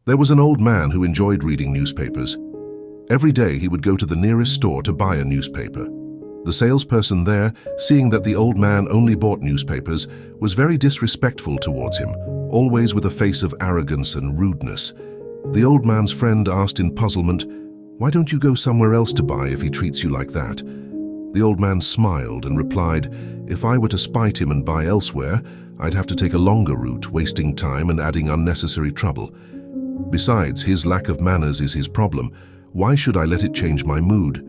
There was an old man who enjoyed reading newspapers. Every day he would go to the nearest store to buy a newspaper. The salesperson there, seeing that the old man only bought newspapers, was very disrespectful towards him, always with a face of arrogance and rudeness. The old man's friend asked in puzzlement, "Why don't you go somewhere else to buy if he treats you like that?" The old man smiled and replied, "If I were to spite him and buy elsewhere, I'd have to take a longer route, wasting time and adding unnecessary trouble. Besides, his lack of manners is his problem. Why should I let it change my mood?"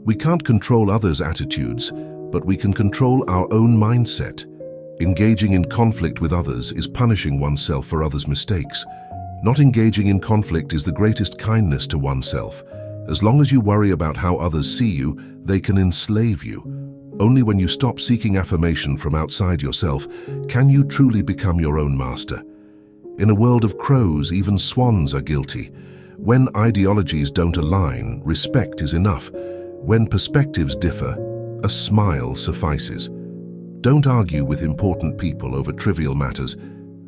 We can't control others' attitudes, but we can control our own mindset. Engaging in conflict with others is punishing oneself for others' mistakes. Not engaging in conflict is the greatest kindness to oneself. As long as you worry about how others see you, they can enslave you. Only when you stop seeking affirmation from outside yourself can you truly become your own master. In a world of crows, even swans are guilty. When ideologies don't align, respect is enough. When perspectives differ, a smile suffices. Don't argue with important people over trivial matters,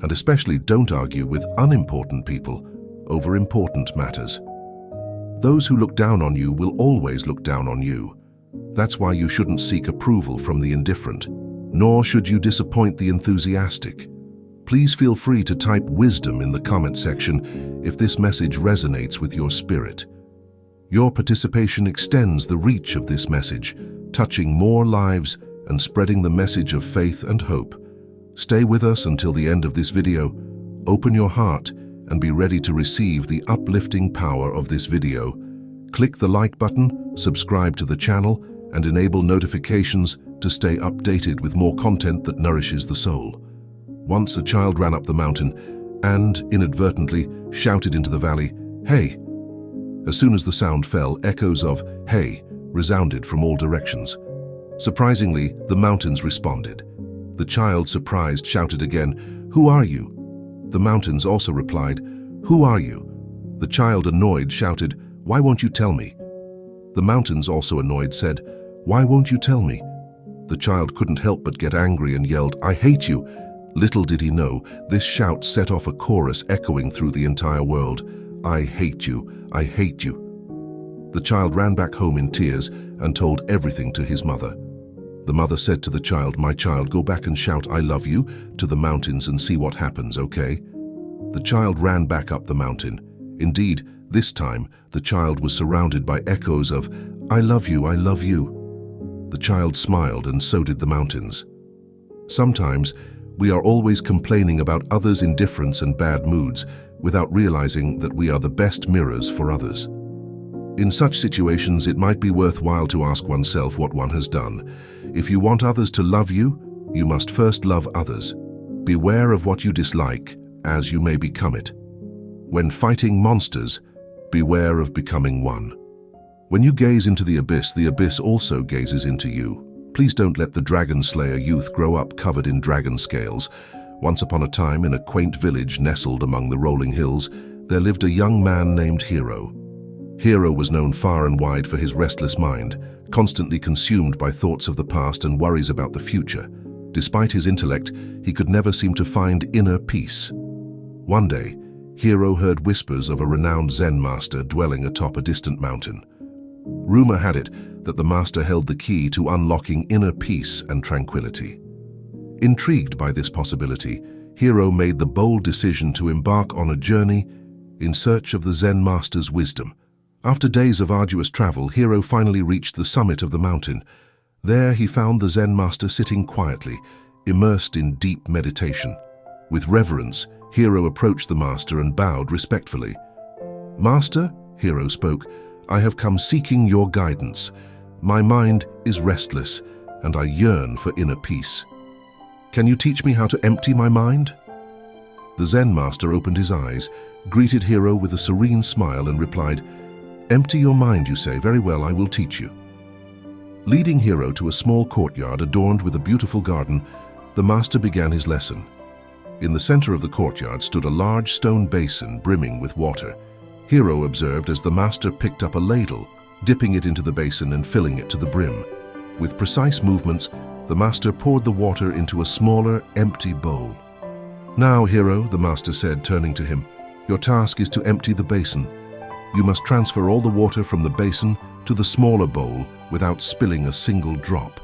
and especially don't argue with unimportant people over important matters. Those who look down on you will always look down on you. That's why you shouldn't seek approval from the indifferent, nor should you disappoint the enthusiastic. Please feel free to type wisdom in the comment section if this message resonates with your spirit. Your participation extends the reach of this message, touching more lives and spreading the message of faith and hope. Stay with us until the end of this video. Open your heart and be ready to receive the uplifting power of this video. Click the like button, subscribe to the channel, and enable notifications to stay updated with more content that nourishes the soul. Once a child ran up the mountain and, inadvertently, shouted into the valley, "Hey!" As soon as the sound fell, echoes of "Hey!" resounded from all directions. Surprisingly, the mountains responded. The child, surprised, shouted again, "Who are you?" The mountains also replied, "Who are you?" The child, annoyed, shouted, "Why won't you tell me?" The mountains, also annoyed, said, "Why won't you tell me?" The child couldn't help but get angry and yelled, "I hate you!" Little did he know, this shout set off a chorus echoing through the entire world. "I hate you, I hate you." The child ran back home in tears and told everything to his mother. The mother said to the child, "My child, go back and shout 'I love you' to the mountains and see what happens, okay?" The child ran back up the mountain. Indeed, this time, the child was surrounded by echoes of, "I love you, I love you." The child smiled, and so did the mountains. Sometimes, we are always complaining about others' indifference and bad moods without realizing that we are the best mirrors for others. In such situations, it might be worthwhile to ask oneself what one has done. If you want others to love you, you must first love others. Beware of what you dislike, as you may become it. When fighting monsters, beware of becoming one. When you gaze into the abyss also gazes into you. Please don't let the dragon slayer youth grow up covered in dragon scales. Once upon a time, in a quaint village nestled among the rolling hills, there lived a young man named Hero. Hero was known far and wide for his restless mind, constantly consumed by thoughts of the past and worries about the future. Despite his intellect, he could never seem to find inner peace. One day, Hero heard whispers of a renowned Zen master dwelling atop a distant mountain. Rumor had it that the master held the key to unlocking inner peace and tranquility. Intrigued by this possibility, Hero made the bold decision to embark on a journey in search of the Zen master's wisdom. After days of arduous travel, Hero finally reached the summit of the mountain. There he found the Zen master sitting quietly, immersed in deep meditation. With reverence, Hero approached the master and bowed respectfully. "Master," Hero spoke, "I have come seeking your guidance. My mind is restless, and I yearn for inner peace. Can you teach me how to empty my mind?" The Zen master opened his eyes, greeted Hero with a serene smile, and replied, "Empty your mind, you say? Very well, I will teach you." Leading Hero to a small courtyard adorned with a beautiful garden, the master began his lesson. In the center of the courtyard stood a large stone basin brimming with water. Hero observed as the master picked up a ladle, dipping it into the basin and filling it to the brim. With precise movements, the master poured the water into a smaller, empty bowl. "Now, Hero," the master said, turning to him, Your task is to empty the basin. You must transfer all the water from the basin to the smaller bowl without spilling a single drop.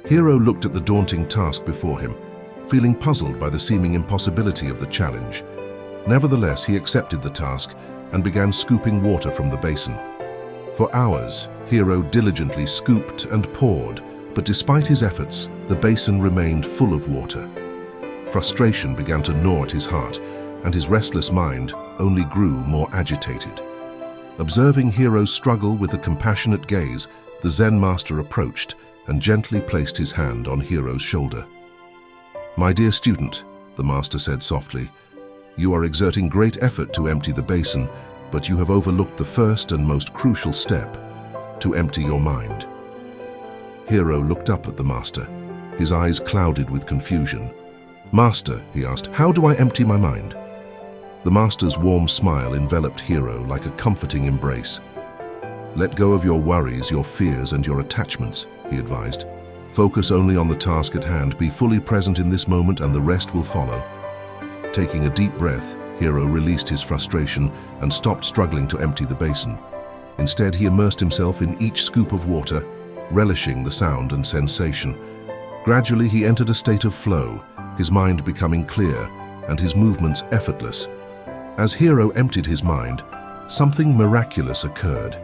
Hero looked at the daunting task before him, feeling puzzled by the seeming impossibility of the challenge. Nevertheless, he accepted the task and began scooping water from the basin. For hours, Hero diligently scooped and poured, but despite his efforts, the basin remained full of water. Frustration began to gnaw at his heart, and his restless mind only grew more agitated. Observing Hero's struggle with a compassionate gaze, the Zen master approached and gently placed his hand on Hero's shoulder. "My dear student," the master said softly, "you are exerting great effort to empty the basin, but you have overlooked the first and most crucial step, to empty your mind." Hero looked up at the master, his eyes clouded with confusion. "Master," he asked, "how do I empty my mind?" The master's warm smile enveloped Hero like a comforting embrace. "Let go of your worries, your fears, and your attachments," he advised. "Focus only on the task at hand, be fully present in this moment, and the rest will follow." Taking a deep breath, Hero released his frustration and stopped struggling to empty the basin. Instead, he immersed himself in each scoop of water, relishing the sound and sensation. Gradually, he entered a state of flow, his mind becoming clear and his movements effortless. As Hero emptied his mind, something miraculous occurred.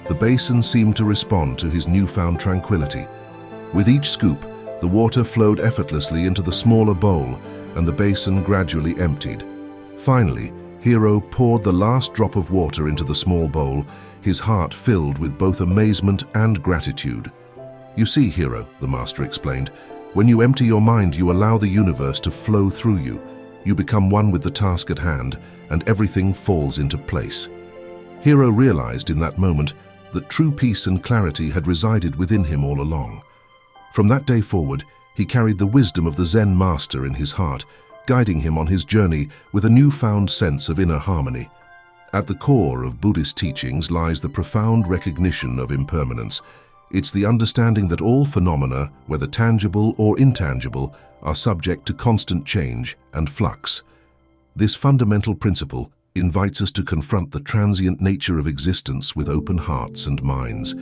The basin seemed to respond to his newfound tranquility. With each scoop, the water flowed effortlessly into the smaller bowl, and the basin gradually emptied. Finally, Hero poured the last drop of water into the small bowl, his heart filled with both amazement and gratitude. "You see, Hero," the master explained, "when you empty your mind, you allow the universe to flow through you. You become one with the task at hand, and everything falls into place." Hero realized in that moment that true peace and clarity had resided within him all along. From that day forward, he carried the wisdom of the Zen master in his heart, guiding him on his journey with a newfound sense of inner harmony. At the core of Buddhist teachings lies the profound recognition of impermanence. It's the understanding that all phenomena, whether tangible or intangible, are subject to constant change and flux. This fundamental principle invites us to confront the transient nature of existence with open hearts and minds.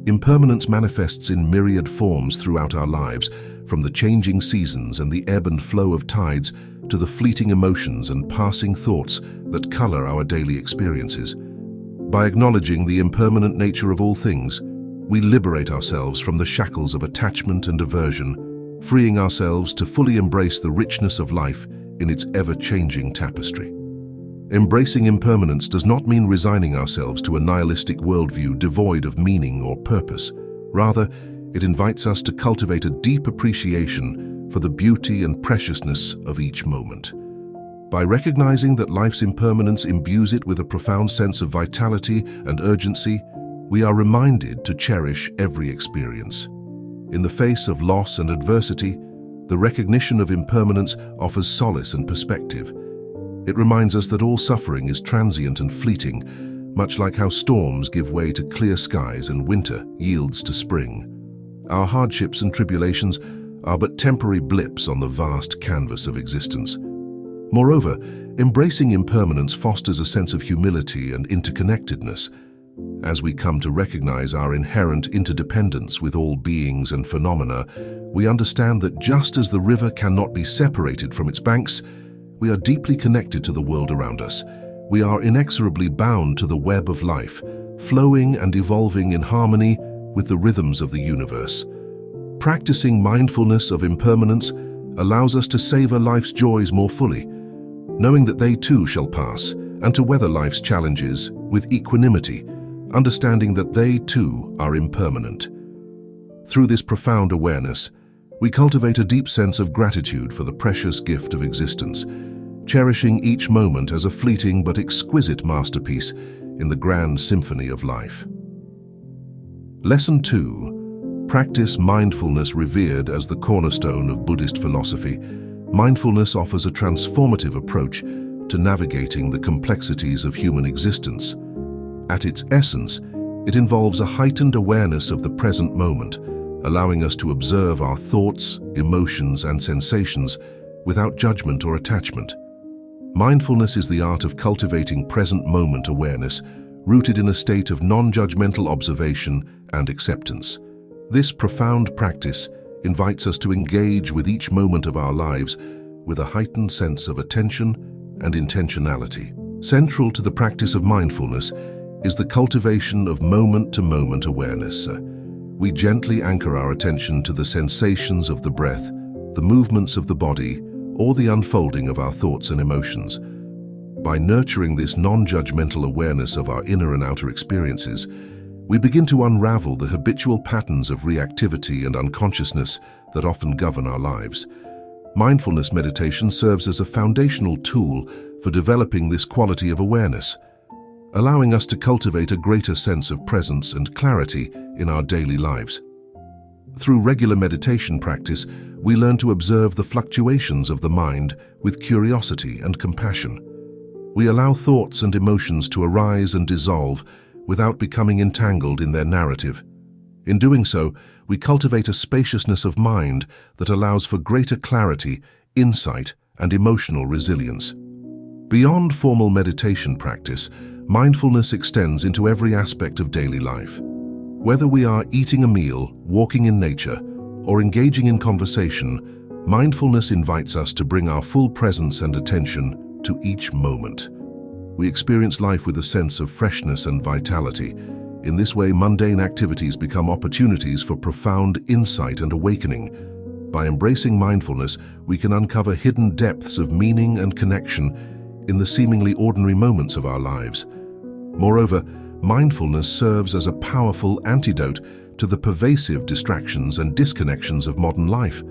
Impermanence manifests in myriad forms throughout our lives, from the changing seasons and the ebb and flow of tides to the fleeting emotions and passing thoughts that color our daily experiences. By acknowledging the impermanent nature of all things, we liberate ourselves from the shackles of attachment and aversion, freeing ourselves to fully embrace the richness of life in its ever-changing tapestry. Embracing impermanence does not mean resigning ourselves to a nihilistic worldview devoid of meaning or purpose. Rather, it invites us to cultivate a deep appreciation for the beauty and preciousness of each moment. By recognizing that life's impermanence imbues it with a profound sense of vitality and urgency, we are reminded to cherish every experience. In the face of loss and adversity, the recognition of impermanence offers solace and perspective. It reminds us that all suffering is transient and fleeting, much like how storms give way to clear skies and winter yields to spring. Our hardships and tribulations are but temporary blips on the vast canvas of existence. Moreover, embracing impermanence fosters a sense of humility and interconnectedness. As we come to recognize our inherent interdependence with all beings and phenomena, we understand that just as the river cannot be separated from its banks, we are deeply connected to the world around us. We are inexorably bound to the web of life, flowing and evolving in harmony with the rhythms of the universe. Practicing mindfulness of impermanence allows us to savor life's joys more fully, knowing that they too shall pass, and to weather life's challenges with equanimity, understanding that they too are impermanent. Through this profound awareness, we cultivate a deep sense of gratitude for the precious gift of existence, cherishing each moment as a fleeting but exquisite masterpiece in the grand symphony of life. Lesson 2. Practice mindfulness. Revered as the cornerstone of Buddhist philosophy, mindfulness offers a transformative approach to navigating the complexities of human existence. At its essence, it involves a heightened awareness of the present moment, allowing us to observe our thoughts, emotions, and sensations without judgment or attachment. Mindfulness is the art of cultivating present moment awareness, rooted in a state of non-judgmental observation and acceptance. This profound practice invites us to engage with each moment of our lives with a heightened sense of attention and intentionality. Central to the practice of mindfulness is the cultivation of moment-to-moment awareness. We gently anchor our attention to the sensations of the breath, the movements of the body, or the unfolding of our thoughts and emotions. By nurturing this non-judgmental awareness of our inner and outer experiences, we begin to unravel the habitual patterns of reactivity and unconsciousness that often govern our lives. Mindfulness meditation serves as a foundational tool for developing this quality of awareness, allowing us to cultivate a greater sense of presence and clarity in our daily lives. Through regular meditation practice, we learn to observe the fluctuations of the mind with curiosity and compassion. We allow thoughts and emotions to arise and dissolve without becoming entangled in their narrative. In doing so, we cultivate a spaciousness of mind that allows for greater clarity, insight, and emotional resilience. Beyond formal meditation practice, mindfulness extends into every aspect of daily life. Whether we are eating a meal, walking in nature, or engaging in conversation, mindfulness invites us to bring our full presence and attention to each moment. We experience life with a sense of freshness and vitality. In this way, mundane activities become opportunities for profound insight and awakening. By embracing mindfulness, we can uncover hidden depths of meaning and connection in the seemingly ordinary moments of our lives. Moreover, mindfulness serves as a powerful antidote to the pervasive distractions and disconnections of modern life.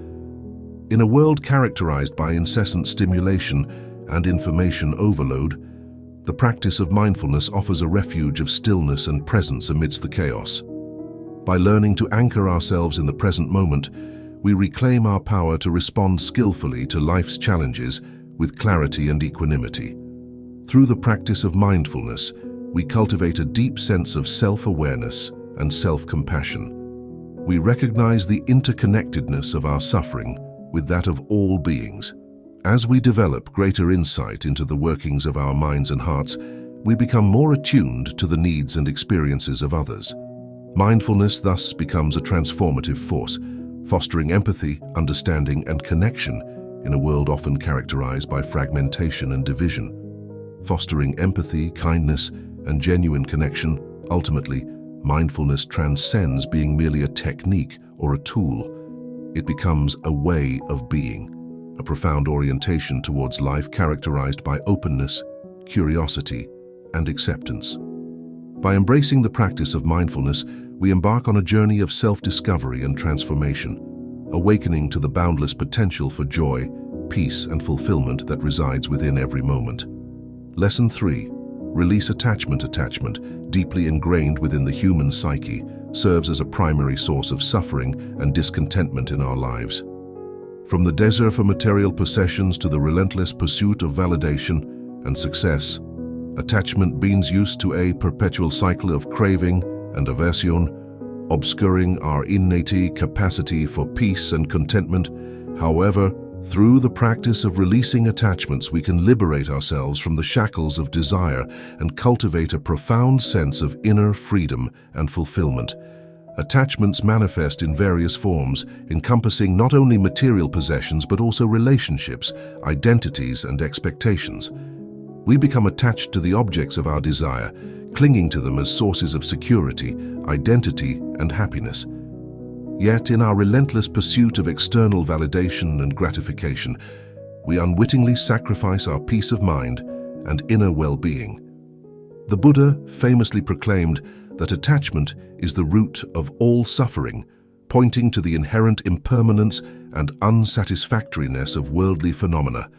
In a world characterized by incessant stimulation and information overload, the practice of mindfulness offers a refuge of stillness and presence amidst the chaos. By learning to anchor ourselves in the present moment, we reclaim our power to respond skillfully to life's challenges with clarity and equanimity. Through the practice of mindfulness, we cultivate a deep sense of self-awareness and self-compassion. We recognize the interconnectedness of our suffering with that of all beings. As we develop greater insight into the workings of our minds and hearts, we become more attuned to the needs and experiences of others. Mindfulness thus becomes a transformative force, fostering empathy, understanding, and connection in a world often characterized by fragmentation and division. Fostering empathy, kindness, and genuine connection, ultimately, mindfulness transcends being merely a technique or a tool. It becomes a way of being, a profound orientation towards life characterized by openness, curiosity, and acceptance. By embracing the practice of mindfulness, we embark on a journey of self-discovery and transformation, awakening to the boundless potential for joy, peace, and fulfillment that resides within every moment. Lesson 3. Release attachment. Attachment, deeply ingrained within the human psyche, serves as a primary source of suffering and discontentment in our lives. From the desire for material possessions to the relentless pursuit of validation and success, attachment binds us to a perpetual cycle of craving and aversion, obscuring our innate capacity for peace and contentment. However, through the practice of releasing attachments, we can liberate ourselves from the shackles of desire and cultivate a profound sense of inner freedom and fulfillment. Attachments manifest in various forms, encompassing not only material possessions but also relationships, identities, and expectations. We become attached to the objects of our desire, clinging to them as sources of security, identity, and happiness. Yet, in our relentless pursuit of external validation and gratification, we unwittingly sacrifice our peace of mind and inner well-being. The Buddha famously proclaimed that attachment is the root of all suffering, pointing to the inherent impermanence and unsatisfactoriness of worldly phenomena.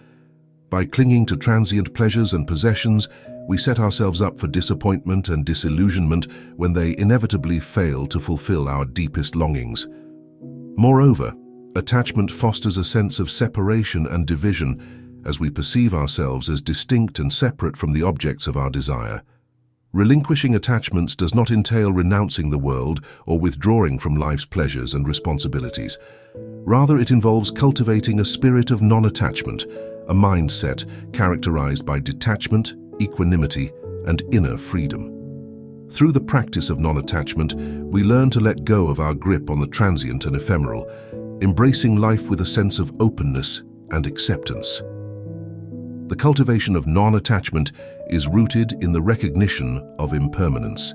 By clinging to transient pleasures and possessions, we set ourselves up for disappointment and disillusionment when they inevitably fail to fulfill our deepest longings. Moreover, attachment fosters a sense of separation and division as we perceive ourselves as distinct and separate from the objects of our desire. Relinquishing attachments does not entail renouncing the world or withdrawing from life's pleasures and responsibilities. Rather, it involves cultivating a spirit of non-attachment, a mindset characterized by detachment, equanimity, and inner freedom. Through the practice of non-attachment, we learn to let go of our grip on the transient and ephemeral, embracing life with a sense of openness and acceptance. The cultivation of non-attachment is rooted in the recognition of impermanence,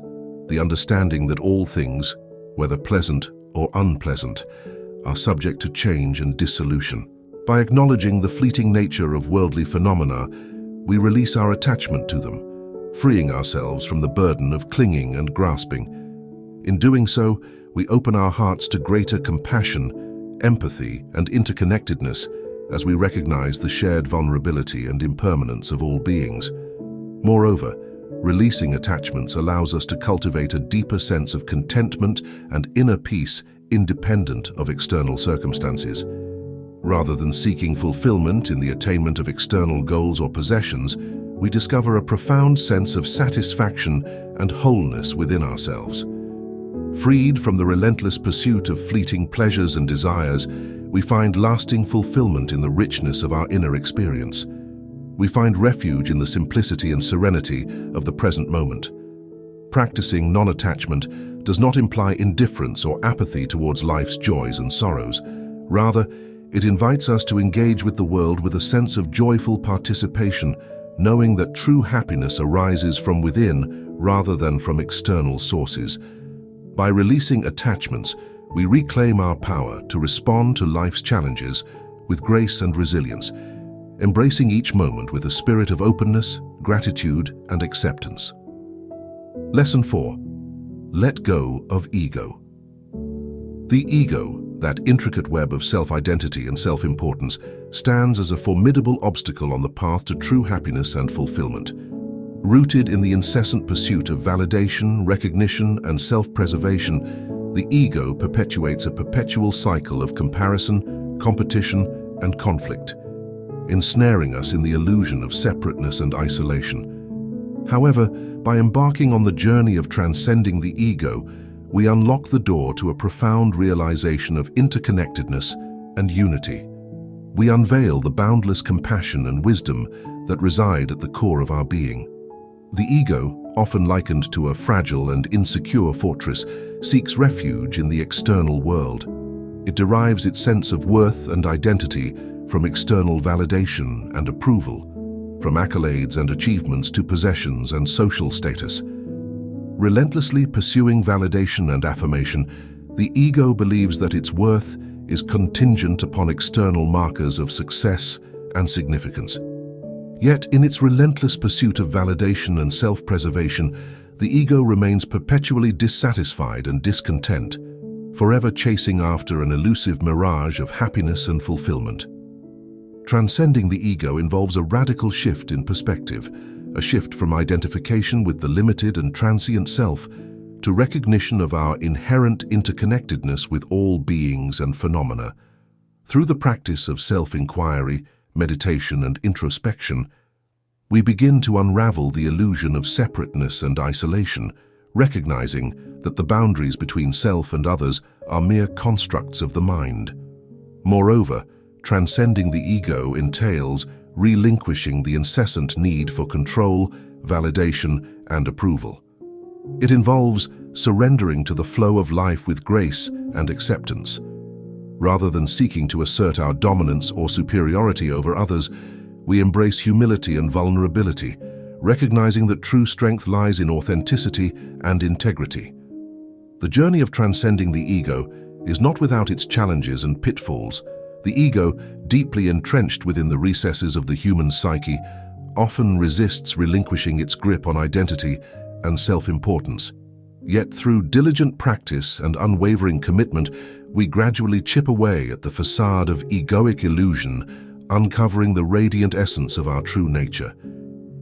the understanding that all things, whether pleasant or unpleasant, are subject to change and dissolution. By acknowledging the fleeting nature of worldly phenomena, we release our attachment to them, freeing ourselves from the burden of clinging and grasping. In doing so, we open our hearts to greater compassion, empathy, and interconnectedness as we recognize the shared vulnerability and impermanence of all beings. Moreover, releasing attachments allows us to cultivate a deeper sense of contentment and inner peace independent of external circumstances. Rather than seeking fulfillment in the attainment of external goals or possessions, we discover a profound sense of satisfaction and wholeness within ourselves. Freed from the relentless pursuit of fleeting pleasures and desires, we find lasting fulfillment in the richness of our inner experience. We find refuge in the simplicity and serenity of the present moment. Practicing non-attachment does not imply indifference or apathy towards life's joys and sorrows. Rather, it invites us to engage with the world with a sense of joyful participation, knowing that true happiness arises from within rather than from external sources. By releasing attachments, we reclaim our power to respond to life's challenges with grace and resilience, embracing each moment with a spirit of openness, gratitude, and acceptance. Lesson 4. Let go of ego. The ego, that intricate web of self-identity and self-importance, stands as a formidable obstacle on the path to true happiness and fulfillment. Rooted in the incessant pursuit of validation, recognition, and self-preservation, the ego perpetuates a perpetual cycle of comparison, competition, and conflict, ensnaring us in the illusion of separateness and isolation. However, by embarking on the journey of transcending the ego, we unlock the door to a profound realization of interconnectedness and unity. We unveil the boundless compassion and wisdom that reside at the core of our being. The ego, often likened to a fragile and insecure fortress, seeks refuge in the external world. It derives its sense of worth and identity from external validation and approval, from accolades and achievements to possessions and social status. Relentlessly pursuing validation and affirmation, the ego believes that its worth is contingent upon external markers of success and significance. Yet, in its relentless pursuit of validation and self-preservation, the ego remains perpetually dissatisfied and discontent, forever chasing after an elusive mirage of happiness and fulfillment. Transcending the ego involves a radical shift in perspective, a shift from identification with the limited and transient self to recognition of our inherent interconnectedness with all beings and phenomena. Through the practice of self-inquiry, meditation, and introspection, we begin to unravel the illusion of separateness and isolation, recognizing that the boundaries between self and others are mere constructs of the mind. Moreover, transcending the ego entails relinquishing the incessant need for control, validation, and approval. It involves surrendering to the flow of life with grace and acceptance. Rather than seeking to assert our dominance or superiority over others, we embrace humility and vulnerability, recognizing that true strength lies in authenticity and integrity. The journey of transcending the ego is not without its challenges and pitfalls. The ego, deeply entrenched within the recesses of the human psyche, often resists relinquishing its grip on identity and self-importance. Yet through diligent practice and unwavering commitment, we gradually chip away at the facade of egoic illusion, uncovering the radiant essence of our true nature.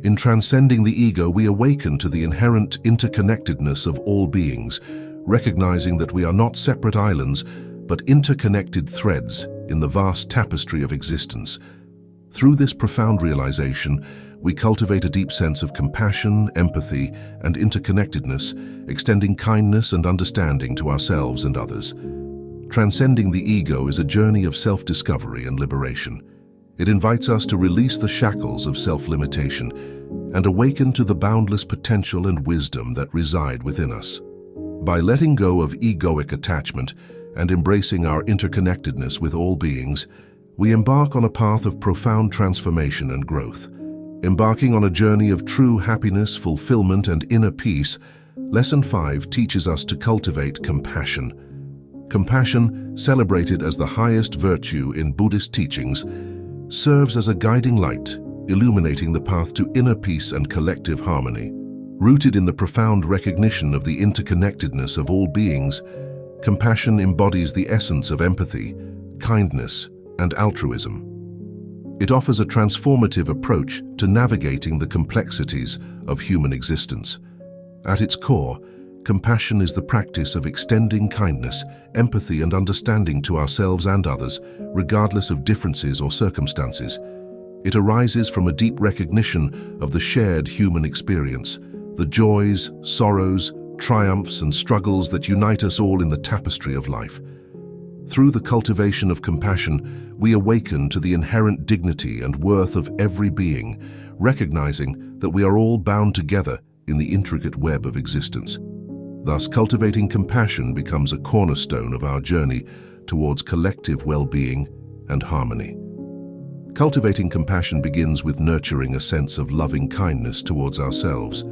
In transcending the ego, we awaken to the inherent interconnectedness of all beings, recognizing that we are not separate islands, but interconnected threads in the vast tapestry of existence. Through this profound realization, we cultivate a deep sense of compassion, empathy, and interconnectedness, extending kindness and understanding to ourselves and others. Transcending the ego is a journey of self-discovery and liberation. It invites us to release the shackles of self-limitation and awaken to the boundless potential and wisdom that reside within us. By letting go of egoic attachment and embracing our interconnectedness with all beings, we embark on a path of profound transformation and growth. Embarking on a journey of true happiness, fulfillment, and inner peace, Lesson 5 teaches us to cultivate compassion. Compassion, celebrated as the highest virtue in Buddhist teachings, serves as a guiding light, illuminating the path to inner peace and collective harmony. Rooted in the profound recognition of the interconnectedness of all beings, compassion embodies the essence of empathy, kindness, and altruism. It offers a transformative approach to navigating the complexities of human existence. At its core, compassion is the practice of extending kindness, empathy, and understanding to ourselves and others, regardless of differences or circumstances. It arises from a deep recognition of the shared human experience, the joys, sorrows, triumphs, and struggles that unite us all in the tapestry of life. Through the cultivation of compassion, we awaken to the inherent dignity and worth of every being, recognizing that we are all bound together in the intricate web of existence. Thus, cultivating compassion becomes a cornerstone of our journey towards collective well-being and harmony. Cultivating compassion begins with nurturing a sense of loving kindness towards ourselves.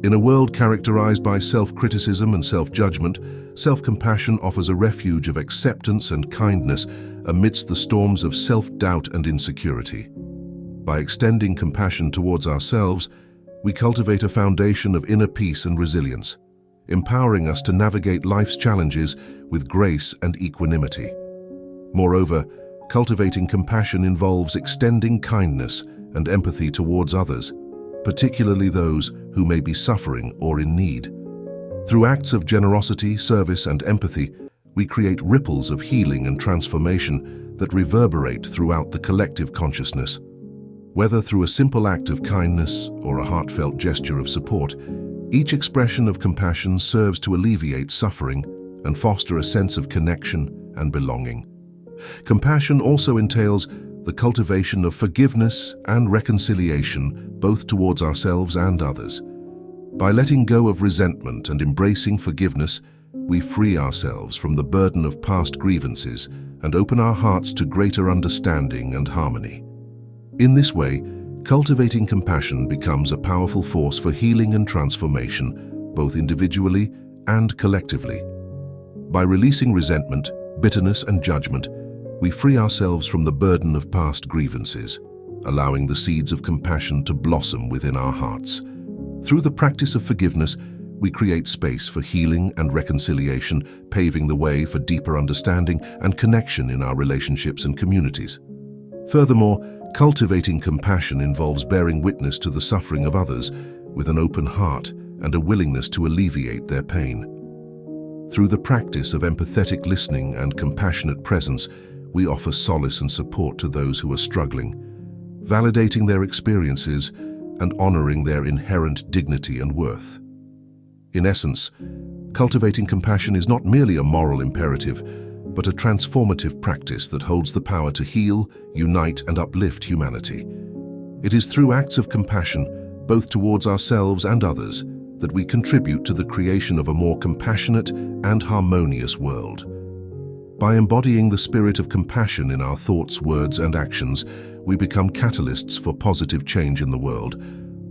In a world characterized by self-criticism and self-judgment, self-compassion offers a refuge of acceptance and kindness amidst the storms of self-doubt and insecurity. By extending compassion towards ourselves, we cultivate a foundation of inner peace and resilience, empowering us to navigate life's challenges with grace and equanimity. Moreover, cultivating compassion involves extending kindness and empathy towards others, particularly those who may be suffering or in need. Through acts of generosity, service, and empathy, we create ripples of healing and transformation that reverberate throughout the collective consciousness. Whether through a simple act of kindness or a heartfelt gesture of support, each expression of compassion serves to alleviate suffering and foster a sense of connection and belonging. Compassion also entails the cultivation of forgiveness and reconciliation, both towards ourselves and others. By letting go of resentment and embracing forgiveness, we free ourselves from the burden of past grievances and open our hearts to greater understanding and harmony. In this way, cultivating compassion becomes a powerful force for healing and transformation, both individually and collectively. By releasing resentment, bitterness, and judgment, we free ourselves from the burden of past grievances, allowing the seeds of compassion to blossom within our hearts. Through the practice of forgiveness, we create space for healing and reconciliation, paving the way for deeper understanding and connection in our relationships and communities. Furthermore, cultivating compassion involves bearing witness to the suffering of others with an open heart and a willingness to alleviate their pain. Through the practice of empathetic listening and compassionate presence, we offer solace and support to those who are struggling, validating their experiences and honoring their inherent dignity and worth. In essence, cultivating compassion is not merely a moral imperative, but a transformative practice that holds the power to heal, unite, and uplift humanity. It is through acts of compassion, both towards ourselves and others, that we contribute to the creation of a more compassionate and harmonious world. By embodying the spirit of compassion in our thoughts, words, and actions, we become catalysts for positive change in the world,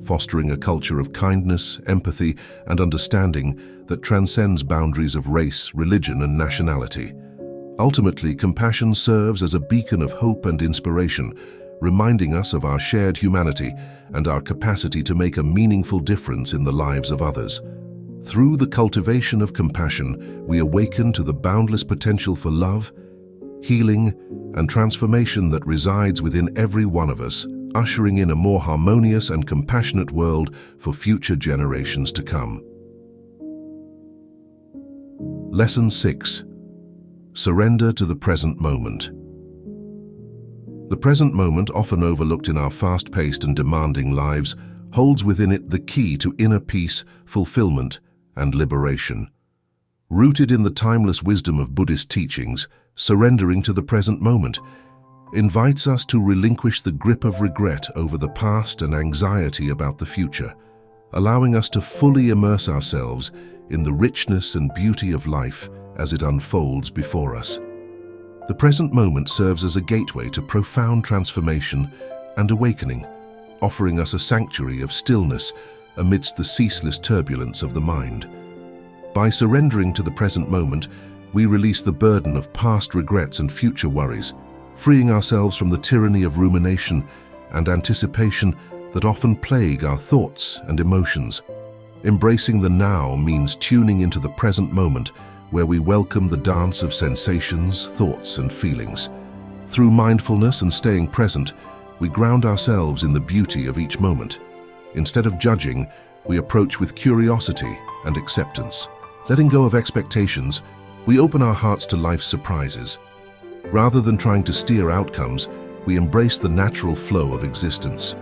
fostering a culture of kindness, empathy, and understanding that transcends boundaries of race, religion, and nationality. Ultimately, compassion serves as a beacon of hope and inspiration, reminding us of our shared humanity and our capacity to make a meaningful difference in the lives of others. Through the cultivation of compassion, we awaken to the boundless potential for love, healing, and transformation that resides within every one of us, ushering in a more harmonious and compassionate world for future generations to come. Lesson 6. Surrender to the present moment. The present moment, often overlooked in our fast-paced and demanding lives, holds within it the key to inner peace, fulfillment, and liberation. Rooted in the timeless wisdom of Buddhist teachings, surrendering to the present moment invites us to relinquish the grip of regret over the past and anxiety about the future, allowing us to fully immerse ourselves in the richness and beauty of life as it unfolds before us. The present moment serves as a gateway to profound transformation and awakening, offering us a sanctuary of stillness amidst the ceaseless turbulence of the mind. By surrendering to the present moment, we release the burden of past regrets and future worries, freeing ourselves from the tyranny of rumination and anticipation that often plague our thoughts and emotions. Embracing the now means tuning into the present moment, where we welcome the dance of sensations, thoughts, and feelings. Through mindfulness and staying present, we ground ourselves in the beauty of each moment. Instead of judging, we approach with curiosity and acceptance. Letting go of expectations, we open our hearts to life's surprises. Rather than trying to steer outcomes, we embrace the natural flow of existence.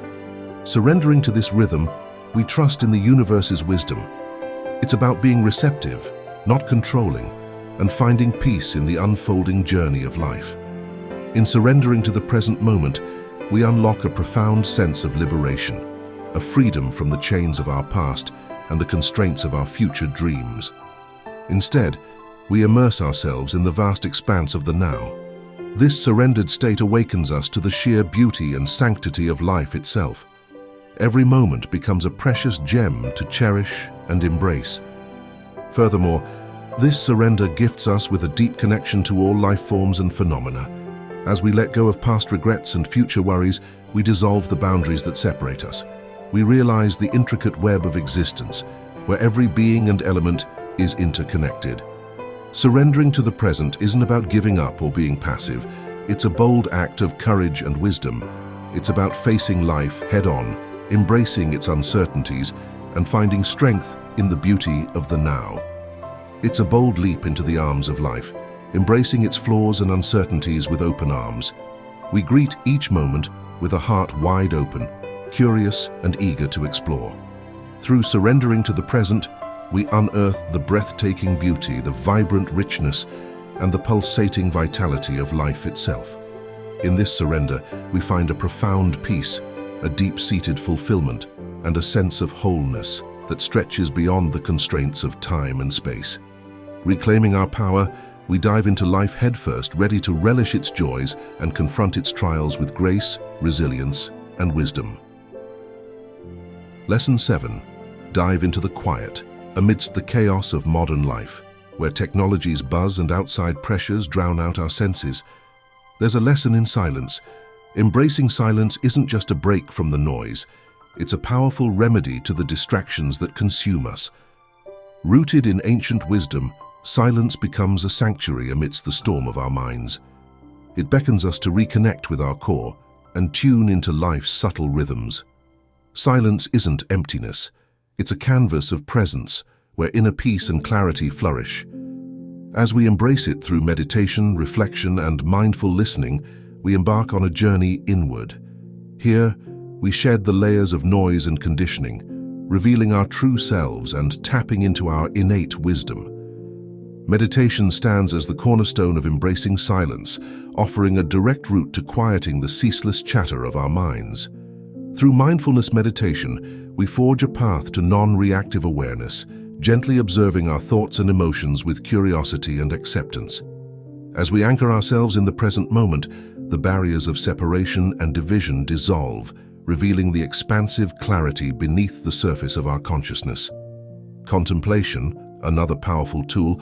Surrendering to this rhythm, we trust in the universe's wisdom. It's about being receptive, not controlling, and finding peace in the unfolding journey of life. In surrendering to the present moment, we unlock a profound sense of liberation, a freedom from the chains of our past and the constraints of our future dreams. Instead, we immerse ourselves in the vast expanse of the now. This surrendered state awakens us to the sheer beauty and sanctity of life itself. Every moment becomes a precious gem to cherish and embrace. Furthermore, this surrender gifts us with a deep connection to all life forms and phenomena. As we let go of past regrets and future worries, we dissolve the boundaries that separate us. We realize the intricate web of existence, where every being and element is interconnected. Surrendering to the present isn't about giving up or being passive. It's a bold act of courage and wisdom. It's about facing life head-on, embracing its uncertainties, and finding strength in the beauty of the now. It's a bold leap into the arms of life, embracing its flaws and uncertainties with open arms. We greet each moment with a heart wide open, curious and eager to explore. Through surrendering to the present, we unearth the breathtaking beauty, the vibrant richness, and the pulsating vitality of life itself. In this surrender, we find a profound peace, a deep-seated fulfillment, and a sense of wholeness that stretches beyond the constraints of time and space. Reclaiming our power, we dive into life headfirst, ready to relish its joys and confront its trials with grace, resilience, and wisdom. Lesson 7. Dive into the quiet. Amidst the chaos of modern life, where technology's buzz and outside pressures drown out our senses, there's a lesson in silence. Embracing silence isn't just a break from the noise. It's a powerful remedy to the distractions that consume us. Rooted in ancient wisdom, silence becomes a sanctuary amidst the storm of our minds. It beckons us to reconnect with our core and tune into life's subtle rhythms. Silence isn't emptiness. It's a canvas of presence where inner peace and clarity flourish. As we embrace it through meditation, reflection, and mindful listening, we embark on a journey inward. Here, we shed the layers of noise and conditioning, revealing our true selves and tapping into our innate wisdom. Meditation stands as the cornerstone of embracing silence, offering a direct route to quieting the ceaseless chatter of our minds. Through mindfulness meditation, we forge a path to non-reactive awareness, gently observing our thoughts and emotions with curiosity and acceptance. As we anchor ourselves in the present moment, the barriers of separation and division dissolve, revealing the expansive clarity beneath the surface of our consciousness. Contemplation, another powerful tool,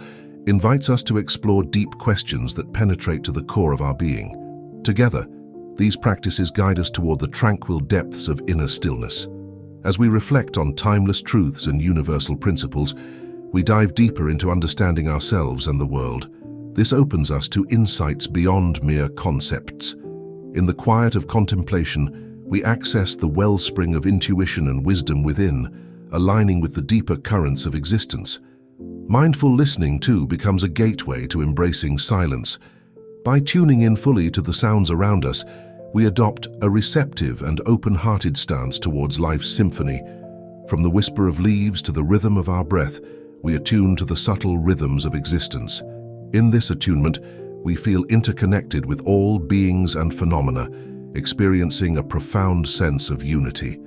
invites us to explore deep questions that penetrate to the core of our being. Together, these practices guide us toward the tranquil depths of inner stillness. As we reflect on timeless truths and universal principles, we dive deeper into understanding ourselves and the world. This opens us to insights beyond mere concepts. In the quiet of contemplation, we access the wellspring of intuition and wisdom within, aligning with the deeper currents of existence. Mindful listening, too, becomes a gateway to embracing silence. By tuning in fully to the sounds around us, we adopt a receptive and open-hearted stance towards life's symphony. From the whisper of leaves to the rhythm of our breath, we attune to the subtle rhythms of existence. In this attunement, we feel interconnected with all beings and phenomena, experiencing a profound sense of unity.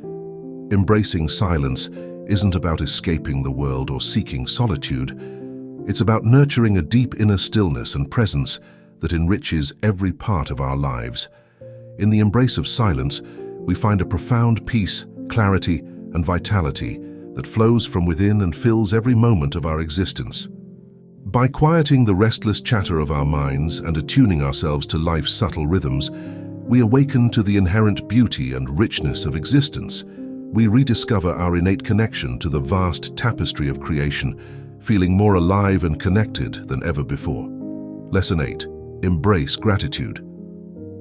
Embracing silence isn't about escaping the world or seeking solitude. It's about nurturing a deep inner stillness and presence that enriches every part of our lives. In the embrace of silence, we find a profound peace, clarity, and vitality that flows from within and fills every moment of our existence. By quieting the restless chatter of our minds and attuning ourselves to life's subtle rhythms, we awaken to the inherent beauty and richness of existence. We rediscover our innate connection to the vast tapestry of creation, feeling more alive and connected than ever before. Lesson 8. Embrace gratitude.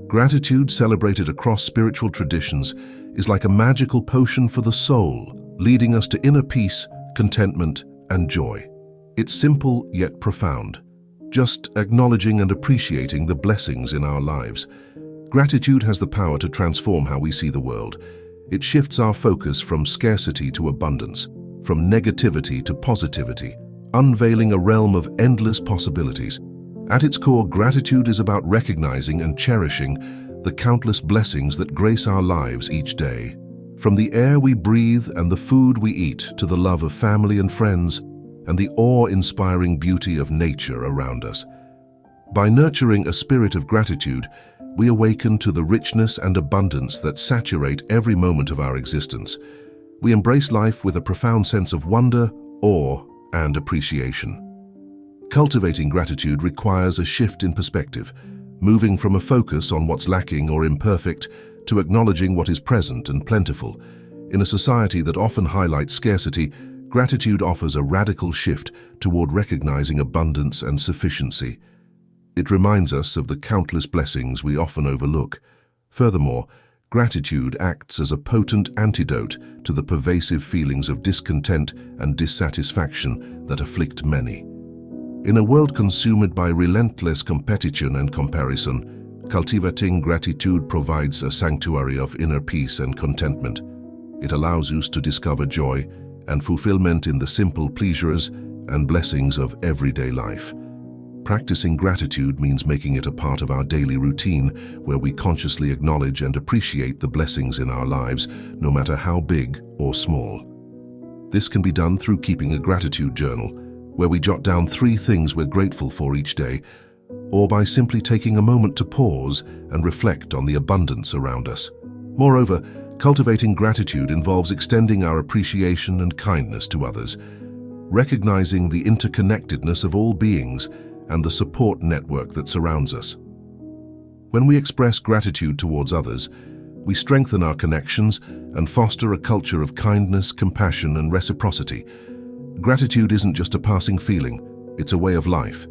Gratitude, celebrated across spiritual traditions, is like a magical potion for the soul, leading us to inner peace, contentment, and joy. It's simple yet profound, just acknowledging and appreciating the blessings in our lives. Gratitude has the power to transform how we see the world. It shifts our focus from scarcity to abundance, from negativity to positivity, unveiling a realm of endless possibilities. At its core, gratitude is about recognizing and cherishing the countless blessings that grace our lives each day. From the air we breathe and the food we eat to the love of family and friends and the awe-inspiring beauty of nature around us. By nurturing a spirit of gratitude, we awaken to the richness and abundance that saturate every moment of our existence. We embrace life with a profound sense of wonder, awe, and appreciation. Cultivating gratitude requires a shift in perspective, moving from a focus on what's lacking or imperfect to acknowledging what is present and plentiful. In a society that often highlights scarcity, gratitude offers a radical shift toward recognizing abundance and sufficiency. It reminds us of the countless blessings we often overlook. Furthermore, gratitude acts as a potent antidote to the pervasive feelings of discontent and dissatisfaction that afflict many. In a world consumed by relentless competition and comparison, cultivating gratitude provides a sanctuary of inner peace and contentment. It allows us to discover joy and fulfillment in the simple pleasures and blessings of everyday life. Practicing gratitude means making it a part of our daily routine, where we consciously acknowledge and appreciate the blessings in our lives, no matter how big or small. This can be done through keeping a gratitude journal, where we jot down 3 things we're grateful for each day, or by simply taking a moment to pause and reflect on the abundance around us. Moreover, cultivating gratitude involves extending our appreciation and kindness to others, recognizing the interconnectedness of all beings and the support network that surrounds us. When we express gratitude towards others, we strengthen our connections and foster a culture of kindness, compassion, and reciprocity. Gratitude isn't just a passing feeling, it's a way of life.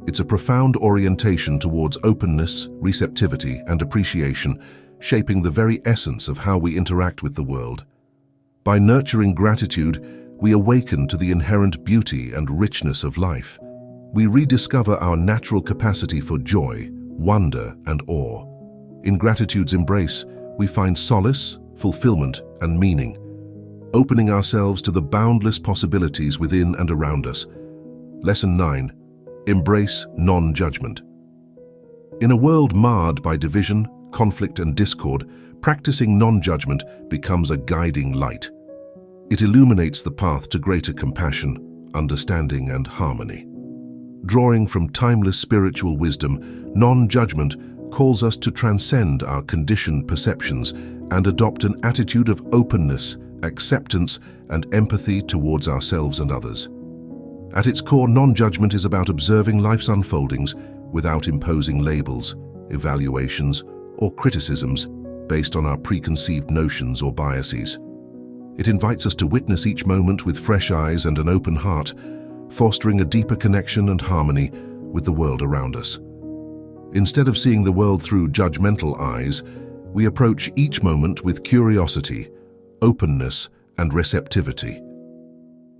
It's a profound orientation towards openness, receptivity, and appreciation, shaping the very essence of how we interact with the world. By nurturing gratitude, we awaken to the inherent beauty and richness of life. We rediscover our natural capacity for joy, wonder, and awe. In gratitude's embrace, we find solace, fulfillment, and meaning, opening ourselves to the boundless possibilities within and around us. Lesson 9. Embrace non-judgment. In a world marred by division, conflict, and discord, practicing non-judgment becomes a guiding light. It illuminates the path to greater compassion, understanding, and harmony. Drawing from timeless spiritual wisdom, non-judgment calls us to transcend our conditioned perceptions and adopt an attitude of openness, acceptance, and empathy towards ourselves and others. At its core, non-judgment is about observing life's unfoldings without imposing labels, evaluations, or criticisms based on our preconceived notions or biases. It invites us to witness each moment with fresh eyes and an open heart, fostering a deeper connection and harmony with the world around us. Instead of seeing the world through judgmental eyes, we approach each moment with curiosity, openness, and receptivity.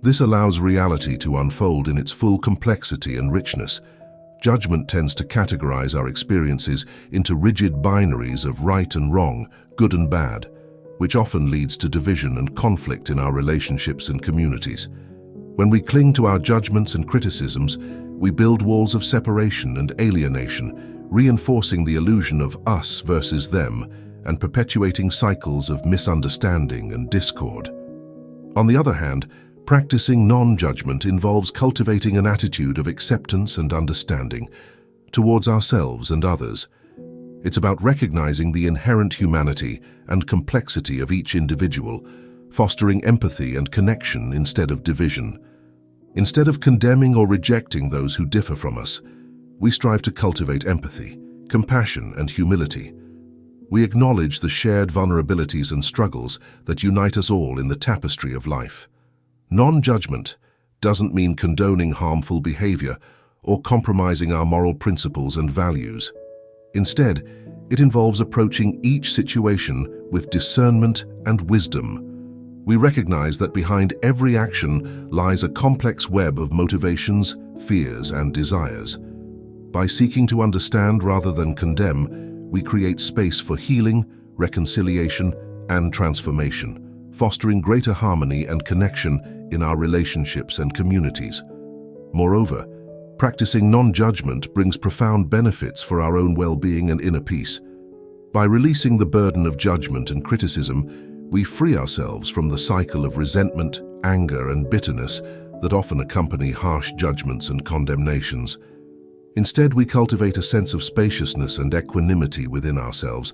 This allows reality to unfold in its full complexity and richness. Judgment tends to categorize our experiences into rigid binaries of right and wrong, good and bad, which often leads to division and conflict in our relationships and communities. When we cling to our judgments and criticisms, we build walls of separation and alienation, reinforcing the illusion of us versus them and perpetuating cycles of misunderstanding and discord. On the other hand, practicing non-judgment involves cultivating an attitude of acceptance and understanding towards ourselves and others. It's about recognizing the inherent humanity and complexity of each individual, fostering empathy and connection instead of division. Instead of condemning or rejecting those who differ from us, we strive to cultivate empathy, compassion, and humility. We acknowledge the shared vulnerabilities and struggles that unite us all in the tapestry of life. Non-judgment doesn't mean condoning harmful behavior or compromising our moral principles and values. Instead, it involves approaching each situation with discernment and wisdom. We recognize that behind every action lies a complex web of motivations, fears, and desires. By seeking to understand rather than condemn, we create space for healing, reconciliation, and transformation, fostering greater harmony and connection in our relationships and communities. Moreover, practicing non-judgment brings profound benefits for our own well-being and inner peace. By releasing the burden of judgment and criticism, we free ourselves from the cycle of resentment, anger, and bitterness that often accompany harsh judgments and condemnations. Instead, we cultivate a sense of spaciousness and equanimity within ourselves,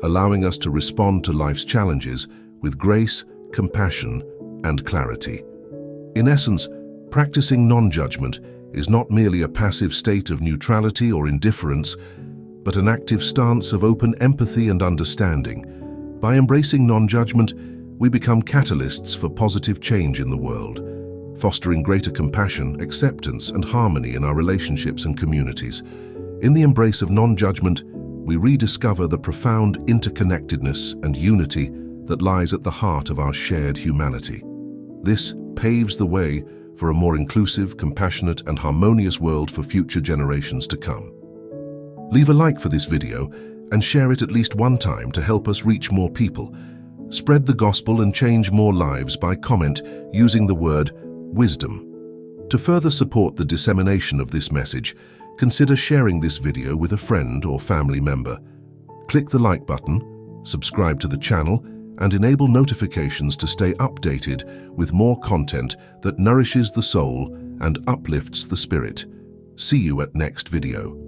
allowing us to respond to life's challenges with grace, compassion, and clarity. In essence, practicing non-judgment is not merely a passive state of neutrality or indifference, but an active stance of open empathy and understanding. By embracing non-judgment, we become catalysts for positive change in the world, fostering greater compassion, acceptance, and harmony in our relationships and communities. In the embrace of non-judgment, we rediscover the profound interconnectedness and unity that lies at the heart of our shared humanity. This paves the way for a more inclusive, compassionate, and harmonious world for future generations to come. Leave a like for this video and share it at least one time to help us reach more people. Spread the gospel and change more lives by comment using the word wisdom. To further support the dissemination of this message, consider sharing this video with a friend or family member. Click the like button, subscribe to the channel, and enable notifications to stay updated with more content that nourishes the soul and uplifts the spirit. See you at next video.